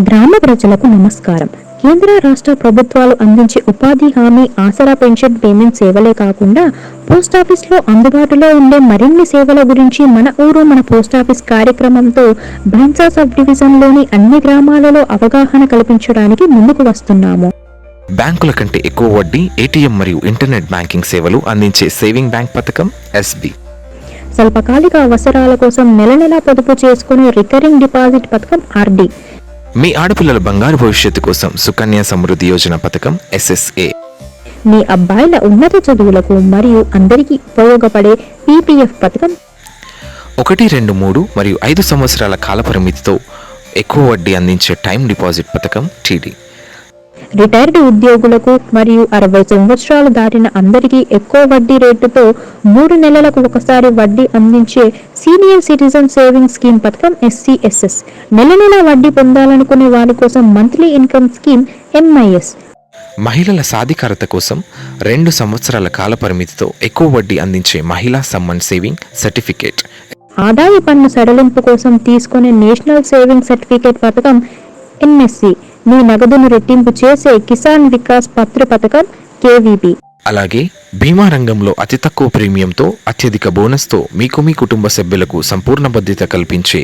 గ్రామ ప్రజలకు నమస్కారం. కేంద్ర రాష్ట్ర ప్రభుత్వాలు అందించే ఉపాధి హామీ, ఆసరా పెన్షన్ పేమెంట్ సేవలే కాకుండా పోస్టాఫీస్లో అందుబాటులో ఉండే మరిన్ని సేవల గురించి మన ఊరు మన పోస్టాఫీస్ కార్యక్రమంతో బైన్సా సబ్ డివిజన్లోని అన్ని గ్రామాలలో అవగాహన కల్పించడానికి ముందుకు వస్తున్నాము. బ్యాంకుల కంటే ఎక్కువ వడ్డీ, ఏటీఎం మరియు ఇంటర్నెట్ బ్యాంకింగ్ సేవలు అందించే సేవింగ్ బ్యాంక్ పథకం ఎస్బి. స్వల్పకాలిక అవసరాల కోసం నెల నెలా పొదుపు చేసుకునే రికరింగ్ డిపాజిట్ పథకం ఆర్డి. మీ ఆడపిల్లల బంగారు భవిష్యత్తు కోసం సుకన్య సమృద్ధి యోజన పథకం ఎస్ఎస్ఏ. మీ అబ్బాయిల ఉన్నత చదువులకు మరియు అందరికీ ఉపయోగపడే పీపీఎఫ్ పథకం 1, 2, 3 మరియు 5 సంవత్సరాల కాల పరిమితితో ఎక్కువ వడ్డీ అందించే టైం డిపాజిట్ పథకం టీడీ. రిటైర్డ్ ఉద్యోగులకు మరియు 60 సంవత్సరాలు దాటిన అందరికీ ఎక్కువ వడ్డీ రేటుతో 3 నెలలకు ఒకసారి వడ్డీ అందించే సీనియర్ సిటిజన్ సేవింగ్ స్కీమ్ పథకం ఎస్సీఎస్ఎస్. నెల నెల వడ్డీ పొందాలనుకునే వారి కోసం మంత్లీ ఇన్కమ్ స్కీమ్ ఎంఐఎస్. మహిళల సాధికారత కోసం 2 సంవత్సరాల కాల పరిమితితో ఎక్కువ వడ్డీ అందించే మహిళా సమ్మన్ సేవింగ్ సర్టిఫికేట్. ఆదాయ పన్ను సడలింపు కోసం తీసుకునే నేషనల్ సేవింగ్ సర్టిఫికేట్ పథకం ఎన్ఎస్సి. మీ నగదును రెట్టింపు చేసే కిసాన్ వికాస్ పత్ర పథకం కేవీపీ. అలాగే బీమా రంగంలో అతి తక్కువ ప్రీమియంతో అత్యధిక బోనస్తో మీకు మీ కుటుంబ సభ్యులకు సంపూర్ణ భద్రత కల్పించే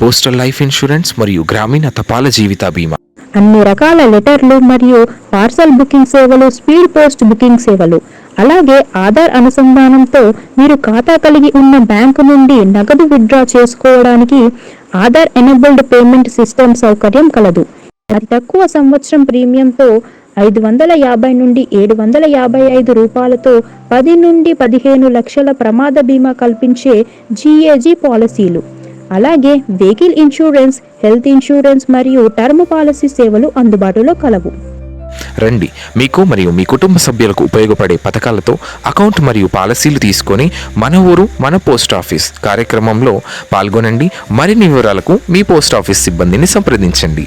పోస్టల్ లైఫ్ ఇన్సూరెన్స్ మరియు గ్రామీణ తపాలా జీవిత బీమా. అన్ని రకాల లెటర్లు మరియు పార్సల్ బుకింగ్ సేవలు, స్పీడ్ పోస్ట్ బుకింగ్ సేవలు, అలాగే ఆధార్ అనుసంధానంతో మీరు ఖాతా కలిగి ఉన్న బ్యాంకు నుండి నగదు విత్డ్రా చేసుకోవడానికి ఆధార్ ఎనేబుల్డ్ పేమెంట్ సిస్టమ్ సౌకర్యం కలదు. అతి తక్కువ సంవత్సరం ప్రీమియంతో 550 నుండి 755 రూపాయలతో 10 నుండి 15 లక్షల ప్రమాద బీమా కల్పించే జీఏజీ పాలసీలు, అలాగే వెహికల్ ఇన్సూరెన్స్, హెల్త్ ఇన్సూరెన్స్ మరియు టర్మ్ పాలసీ సేవలు అందుబాటులో కలవు. రండి, మీకు మరియు మీ కుటుంబ సభ్యులకు ఉపయోగపడే పథకాలతో అకౌంట్ మరియు పాలసీలు తీసుకొని మన ఊరు మన పోస్ట్ ఆఫీస్ కార్యక్రమంలో పాల్గొనండి. మరిన్ని వివరాలకు మీ పోస్ట్ ఆఫీస్ సిబ్బందిని సంప్రదించండి.